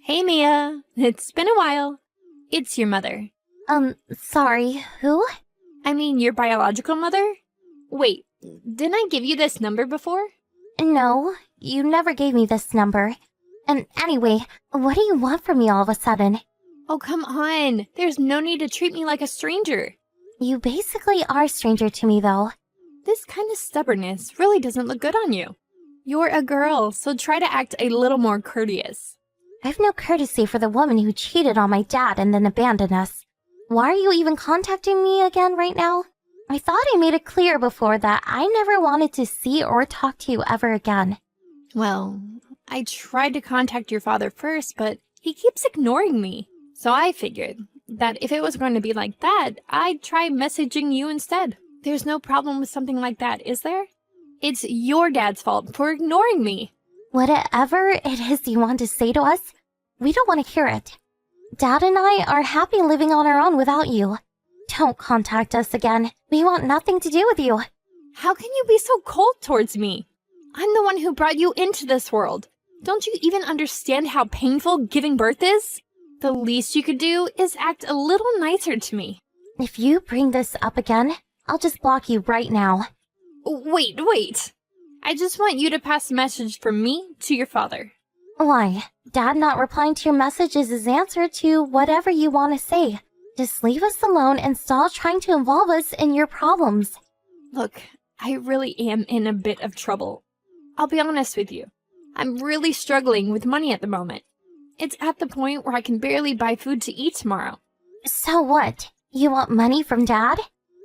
Hey Mia, it's been a while. It's your mother. Sorry, who? I mean, your biological mother? Wait, didn't I give you this number before? No, you never gave me this number. And anyway, what do you want from me all of a sudden? Oh, come on. There's no need to treat me like a stranger. You basically are a stranger to me, though. This kind of stubbornness really doesn't look good on you. You're a girl, so try to act a little more courteous. I've no courtesy for the woman who cheated on my dad and then abandoned us. Why are you even contacting me again right now? I thought I made it clear before that I never wanted to see or talk to you ever again. Well, I tried to contact your father first, but he keeps ignoring me. So I figured that if it was going to be like that, I'd try messaging you instead. There's no problem with something like that, is there? It's your dad's fault for ignoring me. Whatever it is you want to say to us, we don't want to hear it. Dad and I are happy living on our own without you. Don't contact us again. We want nothing to do with you. How can you be so cold towards me? I'm the one who brought you into this world. Don't you even understand how painful giving birth is? The least you could do is act a little nicer to me. If you bring this up again, I'll just block you right now. Wait. I just want you to pass a message from me to your father. Why? Dad not replying to your message is his answer to whatever you want to say. Just leave us alone and stop trying to involve us in your problems. Look, I really am in a bit of trouble. I'll be honest with you. I'm really struggling with money at the moment. It's at the point where I can barely buy food to eat tomorrow. So what? You want money from Dad?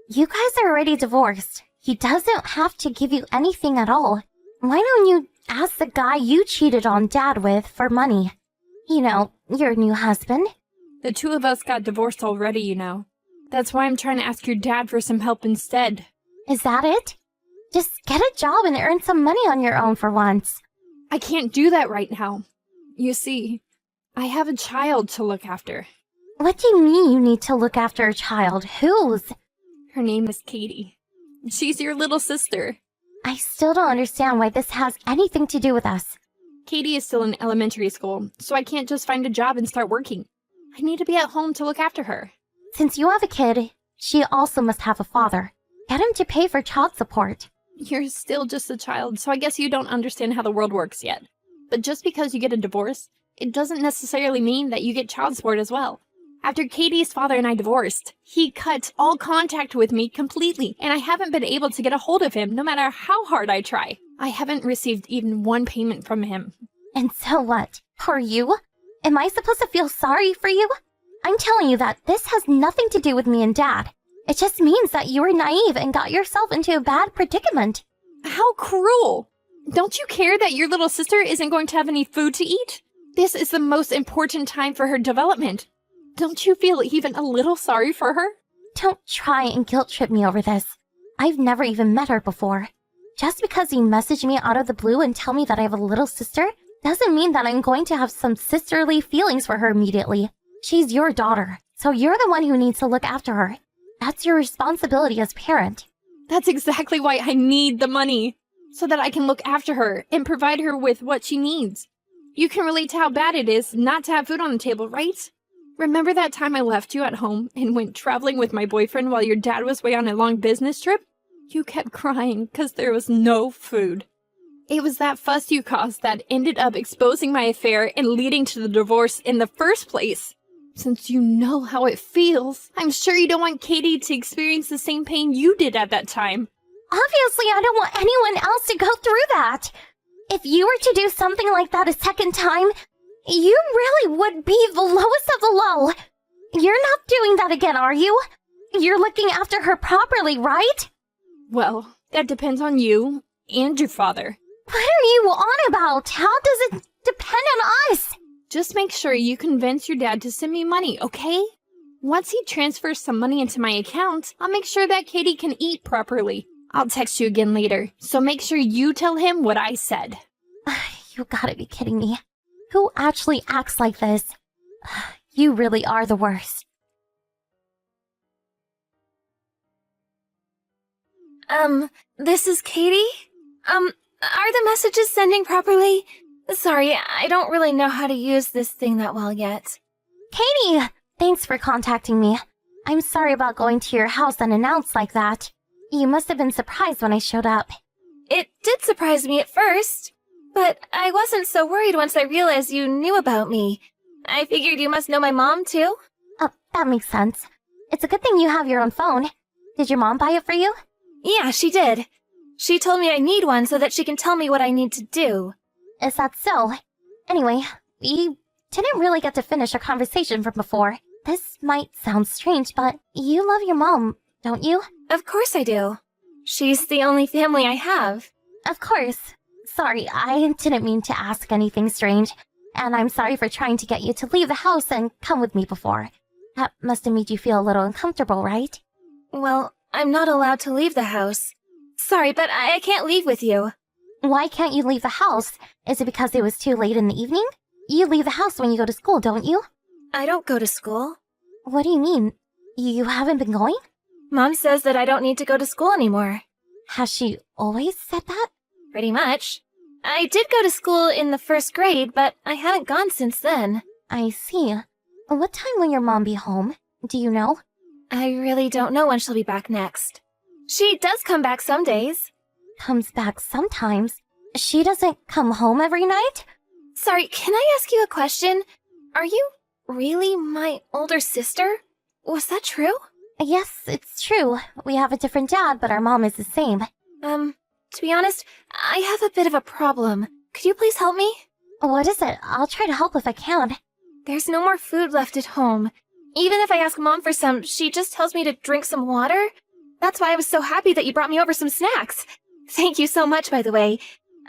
You guys are already divorced. He doesn't have to give you anything at all. Why don't you ask the guy you cheated on Dad with for money? You know, your new husband. The two of us got divorced already, you know. That's why I'm trying to ask your dad for some help instead. Is that it? Just get a job and earn some money on your own for once. I can't do that right now. You see, I have a child to look after. What do you mean you need to look after a child? Whose? Her name is Katie. She's your little sister. I still don't understand why this has anything to do with us. Katie is still in elementary school, so I can't just find a job and start working. I need to be at home to look after her. Since you have a kid, she also must have a father. Get him to pay for child support. You're still just a child, so I guess you don't understand how the world works yet. But just because you get a divorce, it doesn't necessarily mean that you get child support as well. After Katie's father and I divorced, he cut all contact with me completely, and I haven't been able to get a hold of him no matter how hard I try. I haven't received even one payment from him. And so what? For you? Am I supposed to feel sorry for you? I'm telling you that this has nothing to do with me and Dad. It just means that you were naive and got yourself into a bad predicament. How cruel! Don't you care that your little sister isn't going to have any food to eat? This is the most important time for her development. Don't you feel even a little sorry for her? Don't try and guilt trip me over this. I've never even met her before. Just because you message me out of the blue and tell me that I have a little sister doesn't mean that I'm going to have some sisterly feelings for her immediately. She's your daughter, so you're the one who needs to look after her. That's your responsibility as parent. That's exactly why I need the money, so that I can look after her and provide her with what she needs. You can relate to how bad it is not to have food on the table, right? Remember that time I left you at home and went traveling with my boyfriend while your dad was away on a long business trip? You kept crying because there was no food. It was that fuss you caused that ended up exposing my affair and leading to the divorce in the first place. Since you know how it feels, I'm sure you don't want Katie to experience the same pain you did at that time. Obviously, I don't want anyone else to go through that. If you were to do something like that a second time, you really would be the lowest of the low. You're not doing that again, are you? You're looking after her properly, right? Well, that depends on you and your father. What are you on about? How does it depend on us? Just make sure you convince your dad to send me money, okay? Once he transfers some money into my account, I'll make sure that Katie can eat properly. I'll text you again later, so make sure you tell him what I said. You gotta be kidding me. Who actually acts like this? You really are the worst. This is Katie? Are the messages sending properly? Sorry, I don't really know how to use this thing that well yet. Katie! Thanks for contacting me. I'm sorry about going to your house unannounced like that. You must have been surprised when I showed up. It did surprise me at first, but I wasn't so worried once I realized you knew about me. I figured you must know my mom, too. Oh, that makes sense. It's a good thing you have your own phone. Did your mom buy it for you? Yeah, she did. She told me I need one so that she can tell me what I need to do. Is that so? Anyway, we didn't really get to finish our conversation from before. This might sound strange, but you love your mom, don't you? Of course I do. She's the only family I have. Of course. Sorry, I didn't mean to ask anything strange. And I'm sorry for trying to get you to leave the house and come with me before. That must have made you feel a little uncomfortable, right? Well, I'm not allowed to leave the house. Sorry, but I can't leave with you. Why can't you leave the house? Is it because it was too late in the evening? You leave the house when you go to school, don't you? I don't go to school. What do you mean? You haven't been going? Mom says that I don't need to go to school anymore. Has she always said that? Pretty much. I did go to school in the 1st grade, but I haven't gone since then. I see. What time will your mom be home? Do you know? I really don't know when she'll be back next. She does come back some days. Comes back sometimes. She doesn't come home every night? Sorry, can I ask you a question? Are you really my older sister? Was that true? Yes, it's true. We have a different dad, but our mom is the same. To be honest, I have a bit of a problem. Could you please help me? What is it? I'll try to help if I can. There's no more food left at home. Even if I ask Mom for some, she just tells me to drink some water. That's why I was so happy that you brought me over some snacks. Thank you so much, by the way.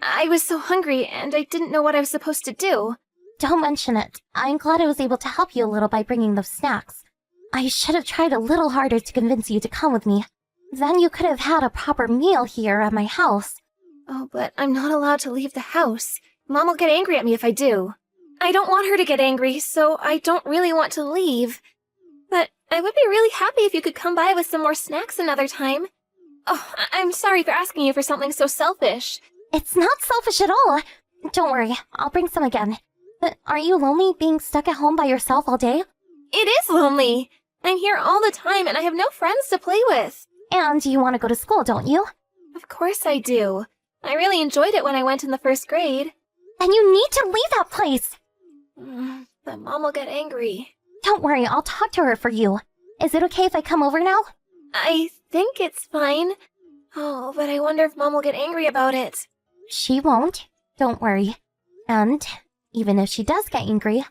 I was so hungry, and I didn't know what I was supposed to do. Don't mention it. I'm glad I was able to help you a little by bringing those snacks. I should have tried a little harder to convince you to come with me. Then you could have had a proper meal here at my house. Oh, but I'm not allowed to leave the house. Mom will get angry at me if I do. I don't want her to get angry, so I don't really want to leave. But I would be really happy if you could come by with some more snacks another time. Oh, I'm sorry for asking you for something so selfish. It's not selfish at all. Don't worry, I'll bring some again. But aren't you lonely being stuck at home by yourself all day? It is lonely. I'm here all the time and I have no friends to play with. And you want to go to school, don't you? Of course I do. I really enjoyed it when I went in the 1st grade. Then you need to leave that place. But Mom will get angry. Don't worry, I'll talk to her for you. Is it okay if I come over now? I think it's fine. Oh, but I wonder if Mom will get angry about it. She won't. Don't worry. And even if she does get angry,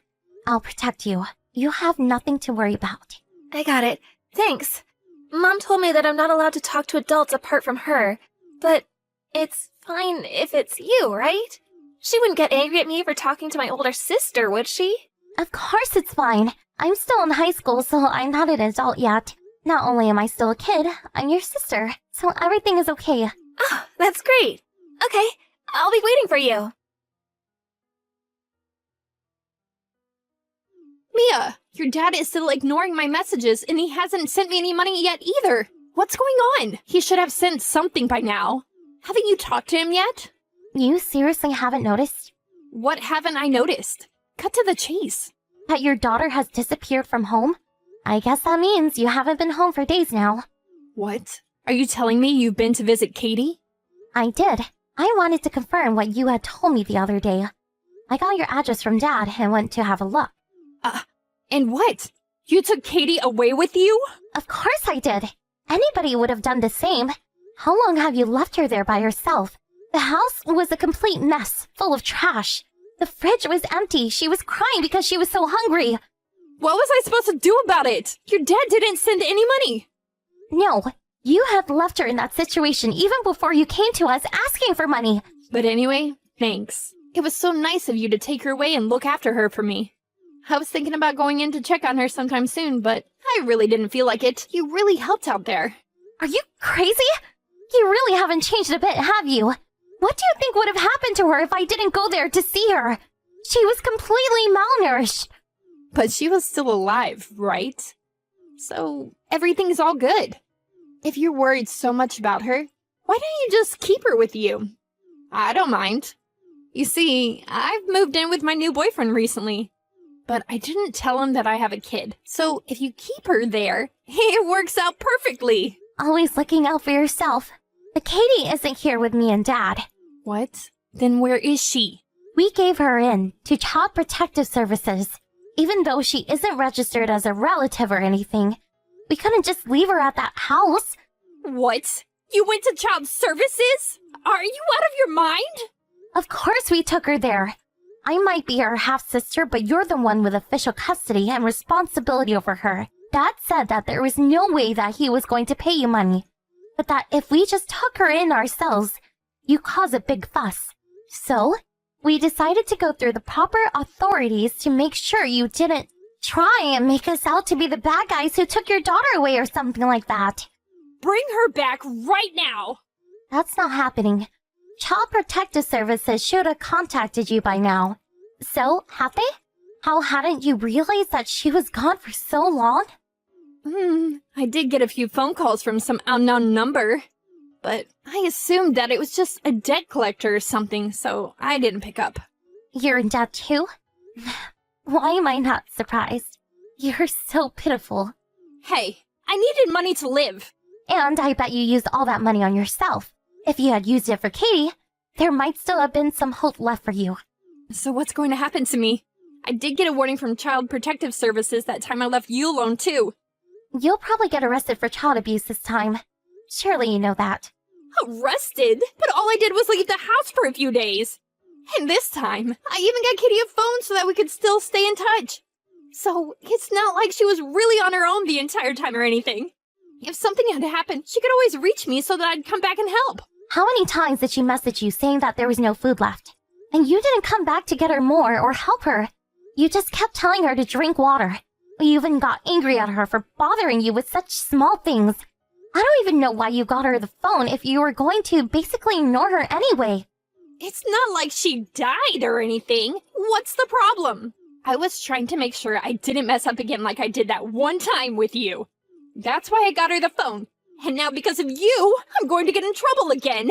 I'll protect you. You have nothing to worry about. I got it. Thanks. Mom told me that I'm not allowed to talk to adults apart from her. But it's fine if it's you, right? She wouldn't get angry at me for talking to my older sister, would she? Of course it's fine. I'm still in high school, so I'm not an adult yet. Not only am I still a kid, I'm your sister, so everything is okay. Oh, that's great. Okay, I'll be waiting for you. Mia, your dad is still ignoring my messages and he hasn't sent me any money yet either. What's going on? He should have sent something by now. Haven't you talked to him yet? You seriously haven't noticed? What haven't I noticed? Cut to the chase. That your daughter has disappeared from home? I guess that means you haven't been home for days now. What? Are you telling me you've been to visit Katie? I did. I wanted to confirm what you had told me the other day. I got your address from Dad and went to have a look. And what? You took Katie away with you? Of course I did. Anybody would have done the same. How long have you left her there by herself? The house was a complete mess, full of trash. The fridge was empty. She was crying because she was so hungry. What was I supposed to do about it? Your dad didn't send any money. No, you had left her in that situation even before you came to us asking for money. But anyway, thanks. It was so nice of you to take her away and look after her for me. I was thinking about going in to check on her sometime soon, but I really didn't feel like it. You really helped out there. Are you crazy? You really haven't changed a bit, have you? What do you think would have happened to her if I didn't go there to see her? She was completely malnourished. But she was still alive, right? So everything's all good. If you're worried so much about her, why don't you just keep her with you? I don't mind. You see, I've moved in with my new boyfriend recently. But I didn't tell him that I have a kid. So if you keep her there, it works out perfectly. Always looking out for yourself. But Katie isn't here with me and Dad. What? Then where is she? We gave her in to Child Protective Services. Even though she isn't registered as a relative or anything, we couldn't just leave her at that house. What? You went to child services? Are you out of your mind? Of course we took her there. I might be her half-sister, but you're the one with official custody and responsibility over her. Dad said that there was no way that he was going to pay you money, but that if we just took her in ourselves, you cause a big fuss. So, we decided to go through the proper authorities to make sure you didn't try and make us out to be the bad guys who took your daughter away or something like that. Bring her back right now! That's not happening. Child Protective Services should have contacted you by now. So, have they? How hadn't you realized that she was gone for so long? I did get a few phone calls from some unknown number. But I assumed that it was just a debt collector or something, so I didn't pick up. You're in debt too? Why am I not surprised? You're so pitiful. Hey, I needed money to live. And I bet you used all that money on yourself. If you had used it for Katie, there might still have been some hope left for you. So what's going to happen to me? I did get a warning from Child Protective Services that time I left you alone too. You'll probably get arrested for child abuse this time. Surely you know that. Arrested? But all I did was leave the house for a few days. And this time, I even got Kitty a phone so that we could still stay in touch. So it's not like she was really on her own the entire time or anything. If something had happened, she could always reach me so that I'd come back and help. How many times did she message you saying that there was no food left? And you didn't come back to get her more or help her. You just kept telling her to drink water. You even got angry at her for bothering you with such small things. I don't even know why you got her the phone if you were going to basically ignore her anyway. It's not like she died or anything. What's the problem? I was trying to make sure I didn't mess up again like I did that one time with you. That's why I got her the phone. And now because of you, I'm going to get in trouble again.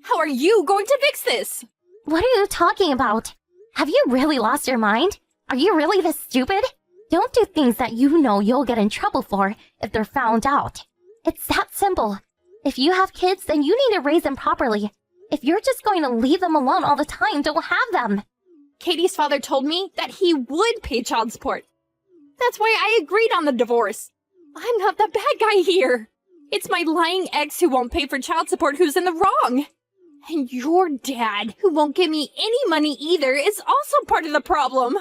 How are you going to fix this? What are you talking about? Have you really lost your mind? Are you really this stupid? Don't do things that you know you'll get in trouble for if they're found out. It's that simple. If you have kids, then you need to raise them properly. If you're just going to leave them alone all the time, don't have them. Katie's father told me that he would pay child support. That's why I agreed on the divorce. I'm not the bad guy here. It's my lying ex who won't pay for child support who's in the wrong. And your dad, who won't give me any money either, is also part of the problem.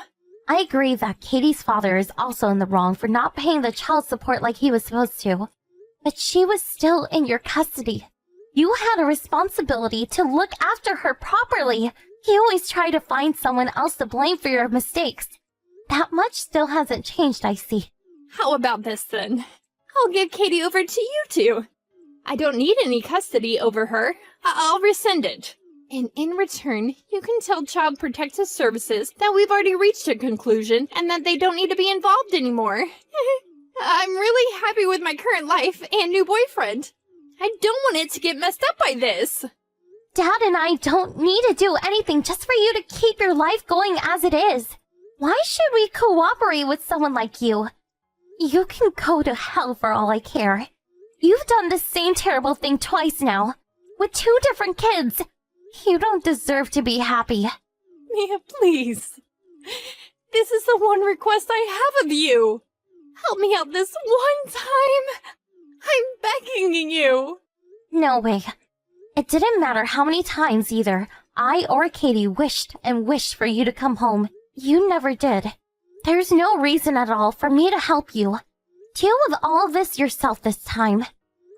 I agree that Katie's father is also in the wrong for not paying the child support like he was supposed to. But she was still in your custody. You had a responsibility to look after her properly. You always try to find someone else to blame for your mistakes. That much still hasn't changed, I see. How about this then? I'll give Katie over to you two. I don't need any custody over her. I'll rescind it. And in return, you can tell Child Protective Services that we've already reached a conclusion and that they don't need to be involved anymore. I'm really happy with my current life and new boyfriend. I don't want it to get messed up by this. Dad and I don't need to do anything just for you to keep your life going as it is. Why should we cooperate with someone like you? You can go to hell for all I care. You've done the same terrible thing twice now, with 2 different kids. You don't deserve to be happy. Mia, please. This is the one request I have of you. Help me out this one time. I'm begging you. No way. It didn't matter how many times either I or Katie wished and wished for you to come home. You never did. There's no reason at all for me to help you. Deal with all of this yourself this time.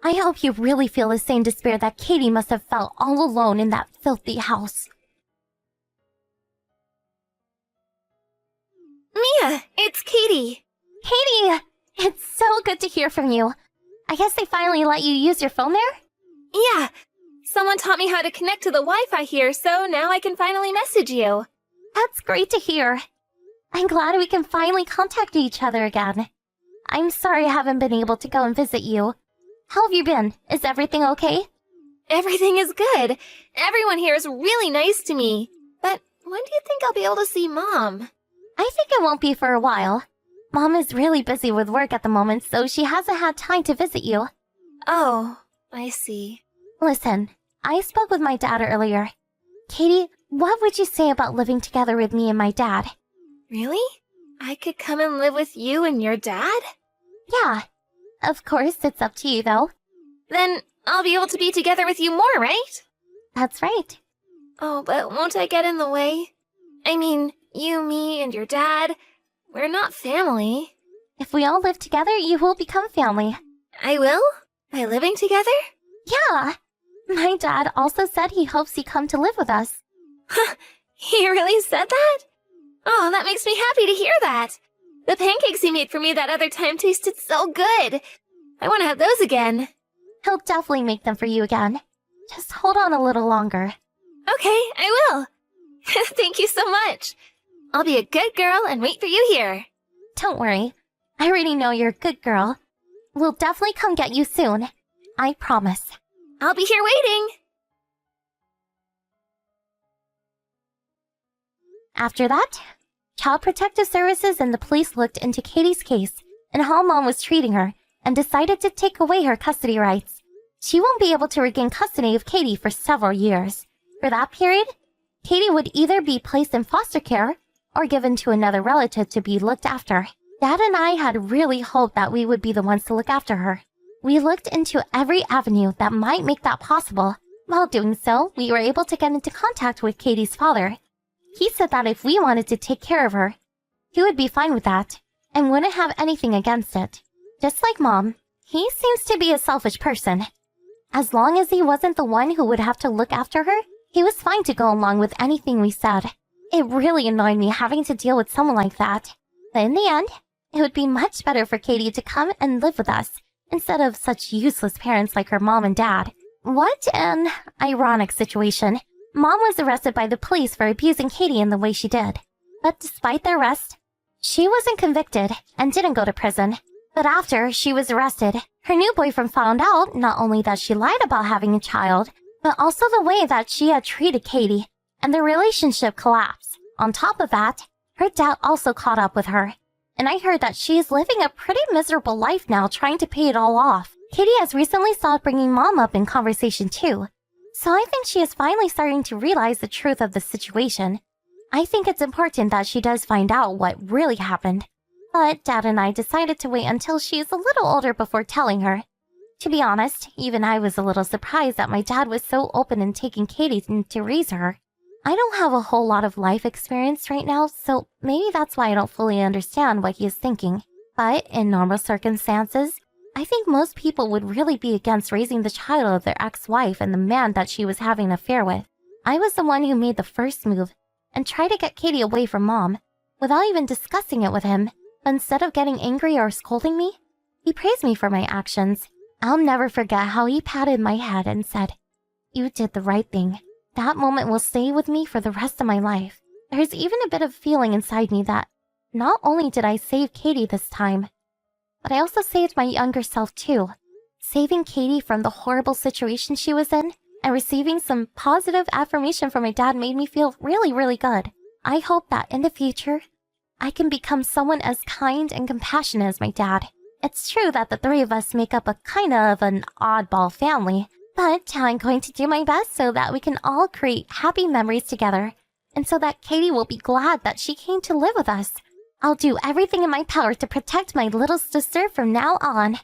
I hope you really feel the same despair that Katie must have felt all alone in that filthy house. Mia, it's Katie. Katie! It's so good to hear from you. I guess they finally let you use your phone there? Yeah, someone taught me how to connect to the Wi-Fi here, so now I can finally message you. That's great to hear. I'm glad we can finally contact each other again. I'm sorry I haven't been able to go and visit you. How have you been? Is everything okay? Everything is good. Everyone here is really nice to me. But When do you think I'll be able to see Mom? I think it won't be for a while. Mom is really busy with work at the moment, so she hasn't had time to visit you. Oh, I see. Listen, I spoke with my dad earlier. Katie, what would you say about living together with me and my dad? Really? I could come and live with you and your dad? Yeah. Of course, it's up to you, though. Then I'll be able to be together with you more, right? That's right. Oh, but won't I get in the way? I mean, you, me, and your dad, we're not family. If we all live together, you will become family. I will? By living together? Yeah. My dad also said he hopes you come to live with us. He really said that? Oh, that makes me happy to hear that. The pancakes he made for me that other time tasted so good. I want to have those again. He'll definitely make them for you again. Just hold on a little longer. Okay, I will. Thank you so much. I'll be a good girl and wait for you here. Don't worry. I already know you're a good girl. We'll definitely come get you soon. I promise. I'll be here waiting. After that, Child Protective Services and the police looked into Katie's case and how Mom was treating her and decided to take away her custody rights. She won't be able to regain custody of Katie for several years. For that period, Katie would either be placed in foster care or given to another relative to be looked after. Dad and I had really hoped that we would be the ones to look after her. We looked into every avenue that might make that possible. While doing so, we were able to get into contact with Katie's father. He said that if we wanted to take care of her, he would be fine with that and wouldn't have anything against it. Just like Mom, he seems to be a selfish person. As long as he wasn't the one who would have to look after her, he was fine to go along with anything we said. It really annoyed me having to deal with someone like that. But in the end, it would be much better for Katie to come and live with us instead of such useless parents like her mom and dad. What an ironic situation. Mom was arrested by the police for abusing Katie in the way she did. But despite the arrest, she wasn't convicted and didn't go to prison. But after she was arrested, her new boyfriend found out not only that she lied about having a child, but also the way that she had treated Katie, and the relationship collapsed. On top of that, her dad also caught up with her. And I heard that she is living a pretty miserable life now trying to pay it all off. Katie has recently started bringing Mom up in conversation too. So I think she is finally starting to realize the truth of the situation. I think it's important that she does find out what really happened. But Dad and I decided to wait until she is a little older before telling her. To be honest, even I was a little surprised that my dad was so open in taking Katie to raise her. I don't have a whole lot of life experience right now, so maybe that's why I don't fully understand what he is thinking. But in normal circumstances, I think most people would really be against raising the child of their ex-wife and the man that she was having an affair with. I was the one who made the first move and tried to get Katie away from Mom without even discussing it with him. But instead of getting angry or scolding me, he praised me for my actions. I'll never forget how he patted my head and said, "You did the right thing." That moment will stay with me for the rest of my life. There's even a bit of feeling inside me that not only did I save Katie this time, but I also saved my younger self too. Saving Katie from the horrible situation she was in and receiving some positive affirmation from my dad made me feel really, really good. I hope that in the future, I can become someone as kind and compassionate as my dad. It's true that the three of us make up a kind of an oddball family, but I'm going to do my best so that we can all create happy memories together, and so that Katie will be glad that she came to live with us. I'll do everything in my power to protect my little sister from now on.